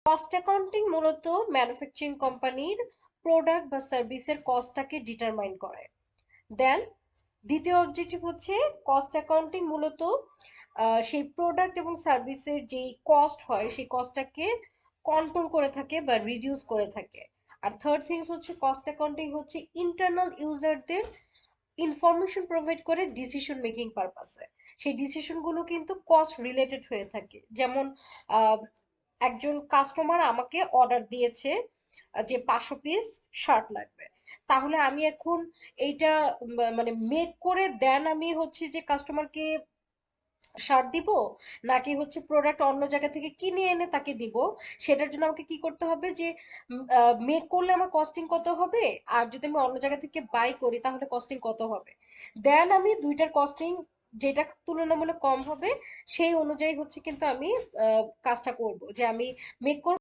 Cost accounting মূলত manufacturing কোম্পানির product বা সার্ভিসের কস্টটাকে ডিটারমাইন করে। দেন দ্বিতীয় অবজেক্টিভ হচ্ছে কস্ট অ্যাকাউন্টিং মূলত সেই প্রোডাক্ট এবং সার্ভিসের যেই কস্ট হয় সেই কস্টটাকে কন্ট্রোল করে থাকে বা রিডিউস করে থাকে। আর থার্ড থিংস হচ্ছে কস্ট অ্যাকাউন্টিং হচ্ছে ইন্টারনাল ইউজারদের ইনফরমেশন প্রোভাইড করে ডিসিশন মেকিং পারপাসে। সেই ডিসিশনগুলো কিন্তু কস্ট রিলেটেড হয়ে থাকে। যেমন একজন কাস্টমার আমাকে অর্ডার দিয়েছে যে 500 পিস শার্ট লাগবে, তাহলে আমি এখন এইটা মানে মেক করে দেন আমি হচ্ছে যে কাস্টমারকে শার্ট দিব, নাকি হচ্ছে প্রোডাক্ট অন্য জায়গা থেকে কিনে এনে তাকে দিব, সেটার জন্য আমাকে কি করতে হবে যে মেক করলে আমার কস্টিং কত হবে, আর যদি আমি অন্য জায়গা থেকে বাই করি তাহলে কস্টিং কত হবে। দেন আমি দুইটার কস্টিং যেটা তুলনামূলক কম হবে সেই অনুযায়ী হচ্ছে কিন্তু আমি কাজটা করব, যে আমি মেক